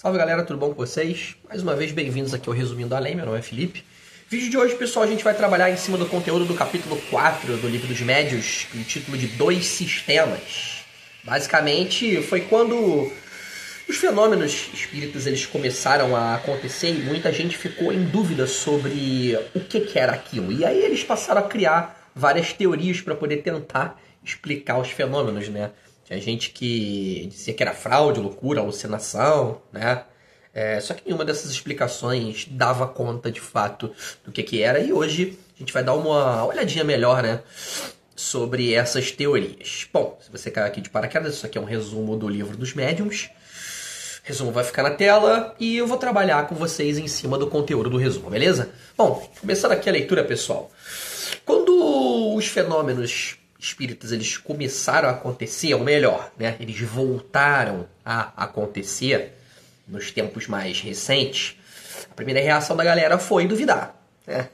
Salve galera, tudo bom com vocês? Mais uma vez, bem-vindos aqui ao Resumindo Além, meu nome é Felipe. Vídeo de hoje, pessoal, a gente vai trabalhar em cima do conteúdo do capítulo 4 do Livro dos Médios, com o título de Dois Sistemas. Basicamente, foi quando os fenômenos espíritos eles começaram a acontecer e muita gente ficou em dúvida sobre o que era aquilo. E aí eles passaram a criar várias teorias para poder tentar explicar os fenômenos, né? Tinha gente que dizia que era fraude, loucura, alucinação, né? Só que nenhuma dessas explicações dava conta de fato do que era. E hoje a gente vai dar uma olhadinha melhor, né, sobre essas teorias. Bom, se você caiu aqui de paraquedas, isso aqui é um resumo do Livro dos Médiuns. O resumo vai ficar na tela e eu vou trabalhar com vocês em cima do conteúdo do resumo, beleza? Bom, começando aqui a leitura, pessoal. Quando os fenômenos espíritas eles começaram a acontecer, ou melhor, né, eles voltaram a acontecer nos tempos mais recentes, a primeira reação da galera foi duvidar, né?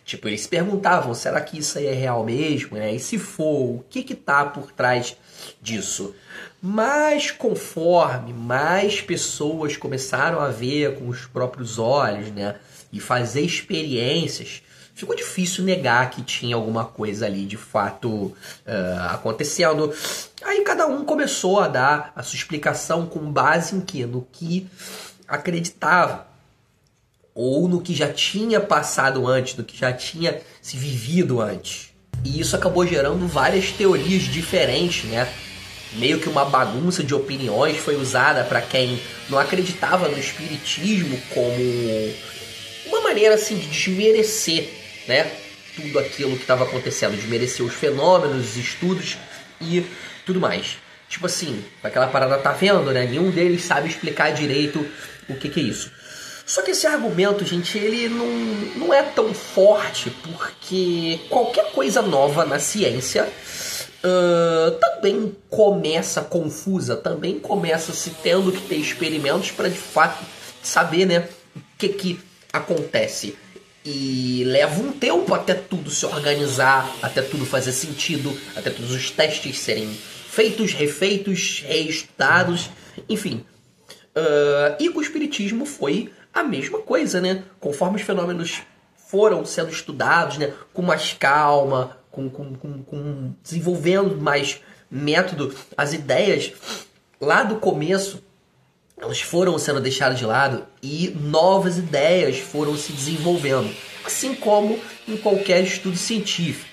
Tipo, eles se perguntavam, será que isso aí é real mesmo, né? E se for, o que tá por trás disso? Mas conforme mais pessoas começaram a ver com os próprios olhos, né, e fazer experiências, ficou difícil negar que tinha alguma coisa ali de fato acontecendo. Aí cada um começou a dar a sua explicação com base em quê? No que acreditava. Ou no que já tinha passado antes, no que já tinha se vivido antes. E isso acabou gerando várias teorias diferentes, né? Meio que uma bagunça de opiniões foi usada para quem não acreditava no espiritismo como uma maneira assim de desmerecer, né, tudo aquilo que estava acontecendo, desmerecer os fenômenos, os estudos e tudo mais. Tipo assim, aquela parada tá vendo, né? Nenhum deles sabe explicar direito o que é isso. Só que esse argumento, gente, ele não é tão forte, porque qualquer coisa nova na ciência também começa confusa, também começa se tendo que ter experimentos para de fato saber, né, o que acontece. E leva um tempo até tudo se organizar, até tudo fazer sentido, até todos os testes serem feitos, refeitos, reestudados, enfim. E com o espiritismo foi a mesma coisa, né? Conforme os fenômenos foram sendo estudados, né, com mais calma, com desenvolvendo mais método, as ideias lá do começo elas foram sendo deixadas de lado e novas ideias foram se desenvolvendo, assim como em qualquer estudo científico.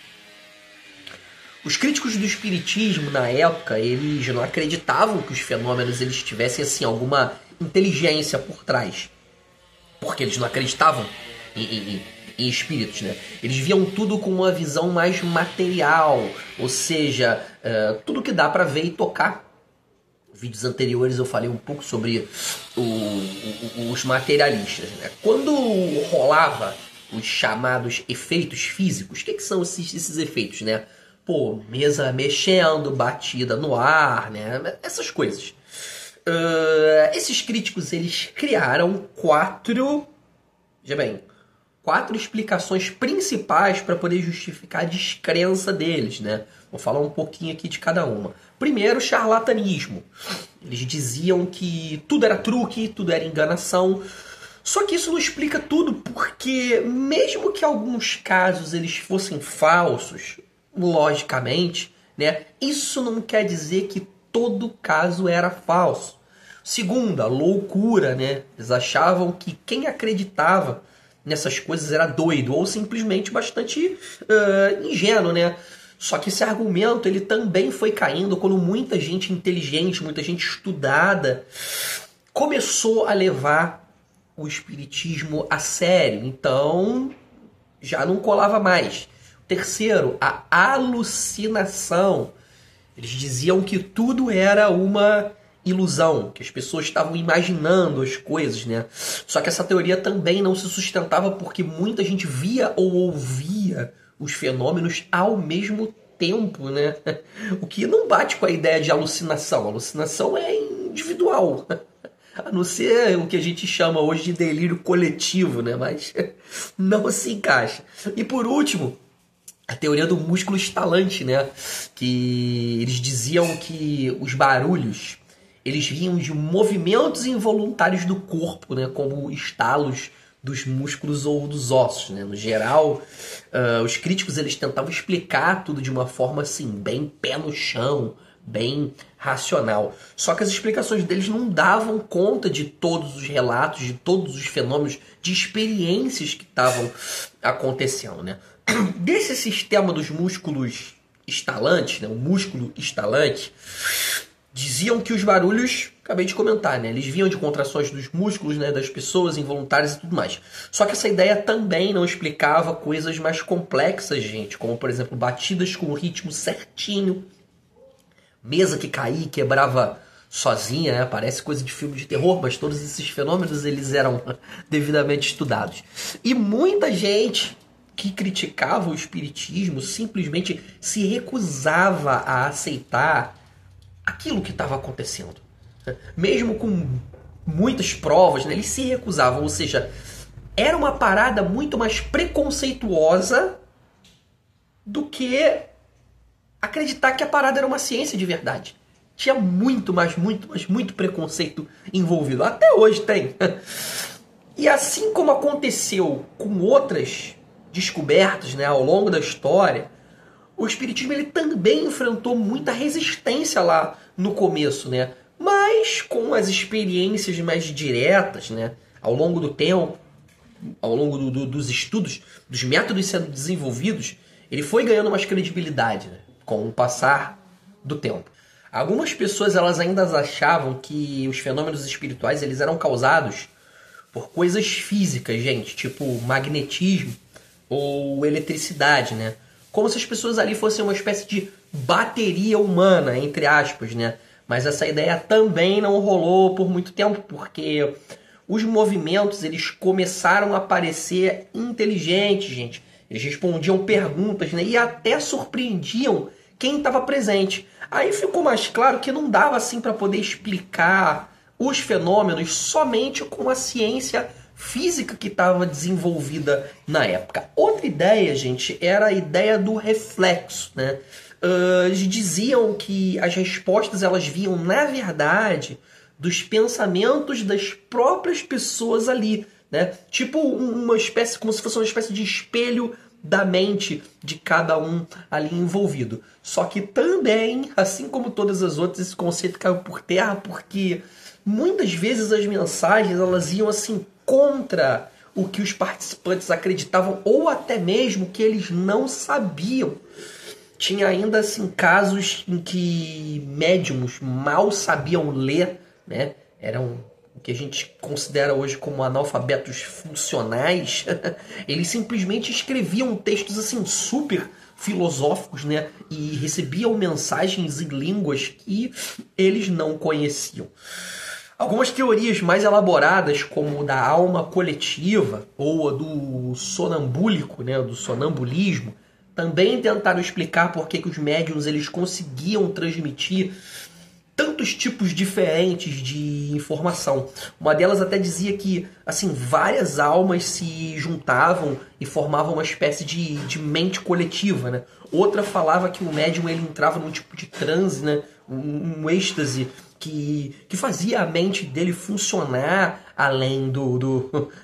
Os críticos do espiritismo na época, eles não acreditavam que os fenômenos eles tivessem assim alguma inteligência por trás, porque eles não acreditavam em espíritos, né? Eles viam tudo com uma visão mais material, ou seja, tudo que dá para ver e tocar. Vídeos anteriores eu falei um pouco sobre os materialistas, né? Quando rolava os chamados efeitos físicos, o que são esses efeitos, né? Pô, mesa mexendo, batida no ar, né? Essas coisas. Esses críticos, eles criaram quatro explicações principais para poder justificar a descrença deles, né? Vou falar um pouquinho aqui de cada uma. Primeiro, charlatanismo. Eles diziam que tudo era truque, tudo era enganação. Só que isso não explica tudo, porque mesmo que alguns casos eles fossem falsos, logicamente, né, isso não quer dizer que todo caso era falso. Segunda, loucura, né? Eles achavam que quem acreditava nessas coisas era doido ou simplesmente bastante ingênuo, né? Só que esse argumento ele também foi caindo quando muita gente inteligente, muita gente estudada começou a levar o espiritismo a sério. Então já não colava mais. Terceiro, a alucinação. Eles diziam que tudo era uma ilusão, que as pessoas estavam imaginando as coisas, né? Só que essa teoria também não se sustentava porque muita gente via ou ouvia os fenômenos ao mesmo tempo, né? O que não bate com a ideia de alucinação. A alucinação é individual, a não ser o que a gente chama hoje de delírio coletivo, né? Mas não se encaixa. E por último, a teoria do músculo estalante, né? Que eles diziam que os barulhos eles vinham de movimentos involuntários do corpo, né, como estalos dos músculos ou dos ossos, né? No geral, os críticos eles tentavam explicar tudo de uma forma assim, bem pé no chão, bem racional. Só que as explicações deles não davam conta de todos os relatos, de todos os fenômenos, de experiências que estavam acontecendo, né? Desse sistema dos músculos estalantes, né? O músculo estalante, diziam que os barulhos, acabei de comentar, né? Eles vinham de contrações dos músculos, né? Das pessoas involuntárias e tudo mais. Só que essa ideia também não explicava coisas mais complexas, gente, como por exemplo batidas com o ritmo certinho, mesa que caía e quebrava sozinha, né? Parece coisa de filme de terror, mas todos esses fenômenos eles eram devidamente estudados. E muita gente que criticava o espiritismo simplesmente se recusava a aceitar aquilo que estava acontecendo. Mesmo com muitas provas, né? Eles se recusavam, ou seja, era uma parada muito mais preconceituosa do que acreditar que a parada era uma ciência de verdade. Tinha muito preconceito envolvido. Até hoje tem. E assim como aconteceu com outras descobertas, né, ao longo da história, o espiritismo ele também enfrentou muita resistência lá no começo, né? Mas com as experiências mais diretas, né, ao longo do tempo, ao longo dos estudos, dos métodos sendo desenvolvidos, ele foi ganhando mais credibilidade, né, com o passar do tempo. Algumas pessoas elas ainda achavam que os fenômenos espirituais eles eram causados por coisas físicas, gente, tipo magnetismo ou eletricidade, né? Como se as pessoas ali fossem uma espécie de bateria humana, entre aspas, né? Mas essa ideia também não rolou por muito tempo, porque os movimentos eles começaram a parecer inteligentes, gente. Eles respondiam perguntas, né? E até surpreendiam quem estava presente. Aí ficou mais claro que não dava assim para poder explicar os fenômenos somente com a ciência física que estava desenvolvida na época. Outra ideia, gente, era a ideia do reflexo, né? Eles diziam que as respostas elas vinham, na verdade, dos pensamentos das próprias pessoas ali, né? Tipo uma espécie, como se fosse uma espécie de espelho da mente de cada um ali envolvido. Só que também, assim como todas as outras, esse conceito caiu por terra porque muitas vezes as mensagens elas iam assim contra o que os participantes acreditavam ou até mesmo que eles não sabiam. Tinha ainda assim casos em que médiums mal sabiam ler, né? Eram o que a gente considera hoje como analfabetos funcionais. Eles simplesmente escreviam textos assim super filosóficos, né? E recebiam mensagens em línguas que eles não conheciam. Algumas teorias mais elaboradas, como da alma coletiva ou a do sonambúlico, né, do sonambulismo, também tentaram explicar por que os médiuns eles conseguiam transmitir tantos tipos diferentes de informação. Uma delas até dizia que assim várias almas se juntavam e formavam uma espécie de mente coletiva, né? Outra falava que o médium ele entrava num tipo de transe, né? Um êxtase que fazia a mente dele funcionar além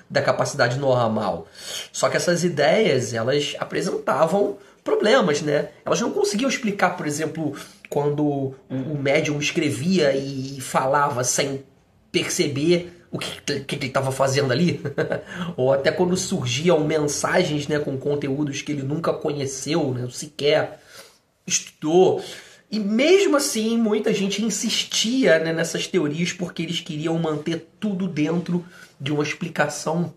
da capacidade normal. Só que essas ideias, elas apresentavam problemas, né? Elas não conseguiam explicar, por exemplo, quando o médium escrevia e falava sem perceber o que ele estava fazendo ali. Ou até quando surgiam mensagens, né, com conteúdos que ele nunca conheceu, né, sequer estudou. E mesmo assim, muita gente insistia, né, nessas teorias porque eles queriam manter tudo dentro de uma explicação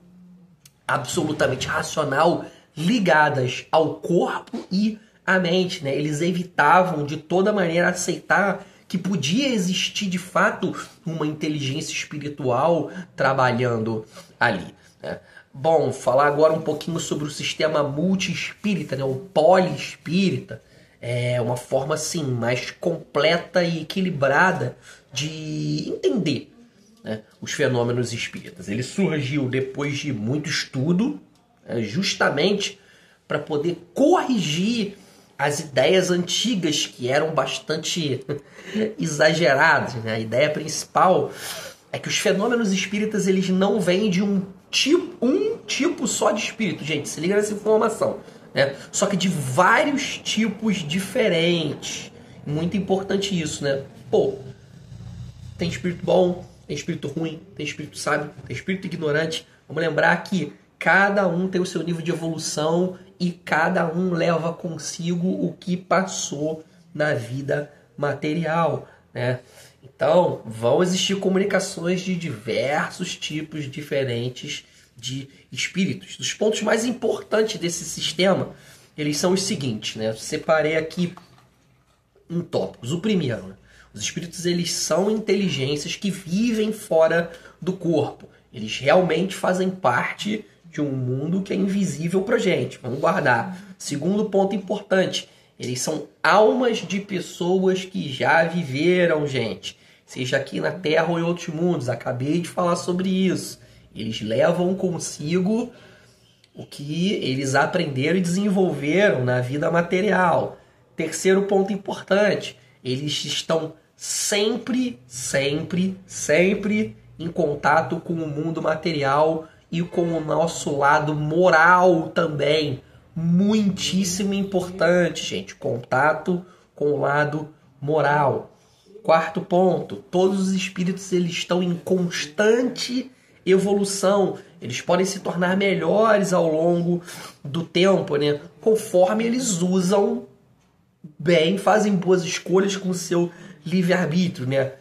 absolutamente racional, ligadas ao corpo e à mente, né? Eles evitavam de toda maneira aceitar que podia existir de fato uma inteligência espiritual trabalhando ali, né? Bom, falar agora um pouquinho sobre o sistema multi-espírita, né? O poliespírita. É uma forma assim mais completa e equilibrada de entender, né, os fenômenos espíritas. Ele surgiu depois de muito estudo, justamente para poder corrigir as ideias antigas que eram bastante exageradas, né? A ideia principal é que os fenômenos espíritas eles não vêm de um tipo só de espírito. Gente, se liga nessa informação, né? Só que de vários tipos diferentes. Muito importante isso, né? Pô, tem espírito bom, tem espírito ruim, tem espírito sábio, tem espírito ignorante. Vamos lembrar que cada um tem o seu nível de evolução e cada um leva consigo o que passou na vida material, né? Então, vão existir comunicações de diversos tipos diferentes de espíritos. Os pontos mais importantes desse sistema, eles são os seguintes, né? Eu separei aqui em tópicos. O primeiro, né? Os espíritos, eles são inteligências que vivem fora do corpo. Eles realmente fazem parte de um mundo que é invisível pra gente. Vamos guardar. Segundo ponto importante, eles são almas de pessoas que já viveram, gente. Seja aqui na Terra ou em outros mundos. Acabei de falar sobre isso. Eles levam consigo o que eles aprenderam e desenvolveram na vida material. Terceiro ponto importante, eles estão sempre em contato com o mundo material e com o nosso lado moral também. Muitíssimo importante, gente. Contato com o lado moral. Quarto ponto, todos os espíritos eles estão em constante evolução. Eles podem se tornar melhores ao longo do tempo, né? Conforme eles usam bem, fazem boas escolhas com o seu livre-arbítrio, né?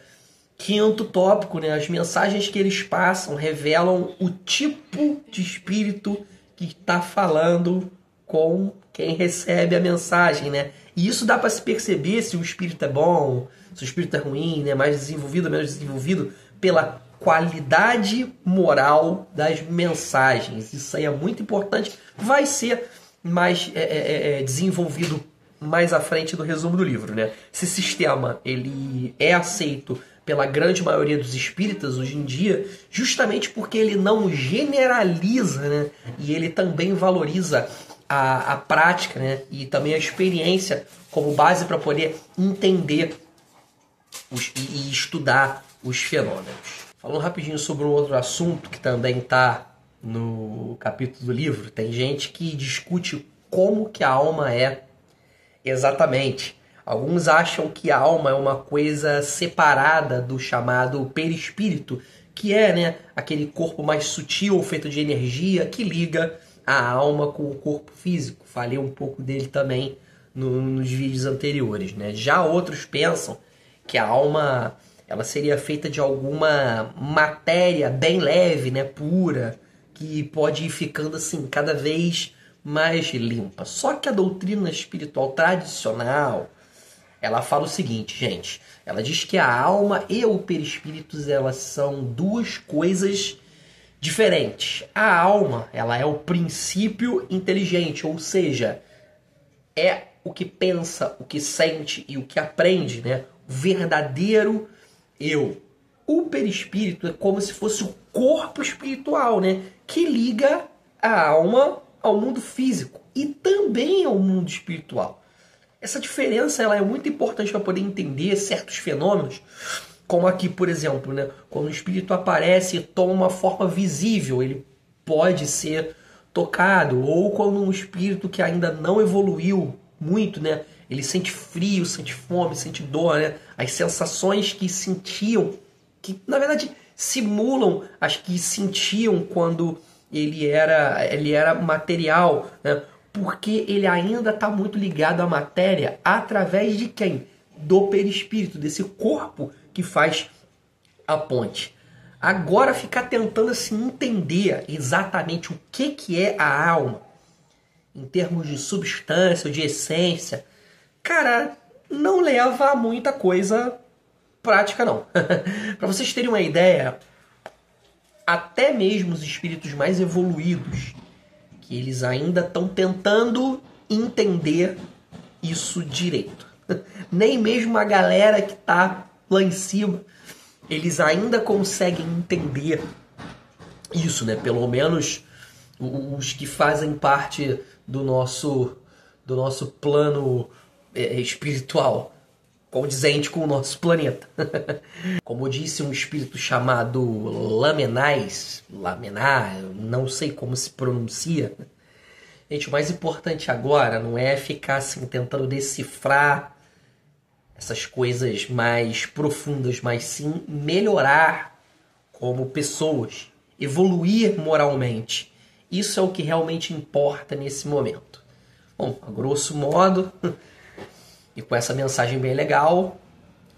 Quinto tópico, né? As mensagens que eles passam revelam o tipo de espírito que está falando com quem recebe a mensagem, né? E isso dá para se perceber se o espírito é bom, se o espírito é ruim, né? Mais desenvolvido, menos desenvolvido, pela qualidade moral das mensagens. Isso aí é muito importante. Vai ser mais desenvolvido mais à frente do resumo do livro, né? Esse sistema ele é aceito pela grande maioria dos espíritas hoje em dia, justamente porque ele não generaliza, né? E ele também valoriza a prática, né? E também a experiência como base para poder entender e estudar os fenômenos. Falando rapidinho sobre um outro assunto que também está no capítulo do livro, tem gente que discute como que a alma é exatamente. Alguns acham que a alma é uma coisa separada do chamado perispírito, que é, né, aquele corpo mais sutil, feito de energia, que liga a alma com o corpo físico. Falei um pouco dele também nos vídeos anteriores, né? Já outros pensam que a alma ela seria feita de alguma matéria bem leve, né, pura, que pode ir ficando assim cada vez mais limpa. Só que a doutrina espiritual tradicional, ela fala o seguinte, gente. Ela diz que a alma e o perispírito, elas são duas coisas diferentes. A alma, ela é o princípio inteligente, ou seja, é o que pensa, o que sente e o que aprende, né? O verdadeiro eu. O perispírito é como se fosse o corpo espiritual, né? Que liga a alma ao mundo físico e também ao mundo espiritual. Essa diferença ela é muito importante para poder entender certos fenômenos, como aqui, por exemplo, né? Quando o espírito aparece e toma uma forma visível, ele pode ser tocado, ou quando um espírito que ainda não evoluiu muito, né? Ele sente frio, sente fome, sente dor, né? As sensações que sentiam, que na verdade simulam as que sentiam quando ele era material, né? Porque ele ainda está muito ligado à matéria através de quem? Do perispírito, desse corpo que faz a ponte. Agora ficar tentando assim, entender exatamente o que é a alma, em termos de substância, de essência, cara, não leva a muita coisa prática não. Para vocês terem uma ideia, até mesmo os espíritos mais evoluídos, que eles ainda estão tentando entender isso direito. Nem mesmo a galera que está lá em cima, eles ainda conseguem entender isso, né? Pelo menos os que fazem parte do nosso do nosso plano espiritual, condizente com o nosso planeta. Como disse um espírito chamado Lamenais, Lamenar, não sei como se pronuncia. Gente, o mais importante agora não é ficar assim tentando decifrar essas coisas mais profundas, mas sim melhorar como pessoas, evoluir moralmente. Isso é o que realmente importa nesse momento. Bom, a grosso modo, e com essa mensagem bem legal,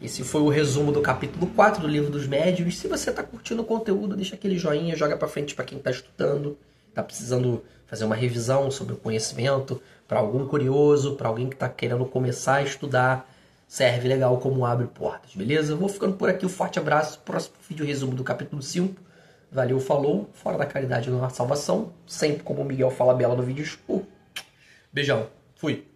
esse foi o resumo do capítulo 4 do Livro dos Médiuns. Se você está curtindo o conteúdo, deixa aquele joinha, joga para frente para quem está estudando, está precisando fazer uma revisão sobre o conhecimento, para algum curioso, para alguém que está querendo começar a estudar, serve legal como abre portas, beleza? Eu vou ficando por aqui, um forte abraço, próximo vídeo resumo do capítulo 5. Valeu, falou, fora da caridade não há salvação, sempre como o Miguel fala bela no vídeo. Beijão, fui!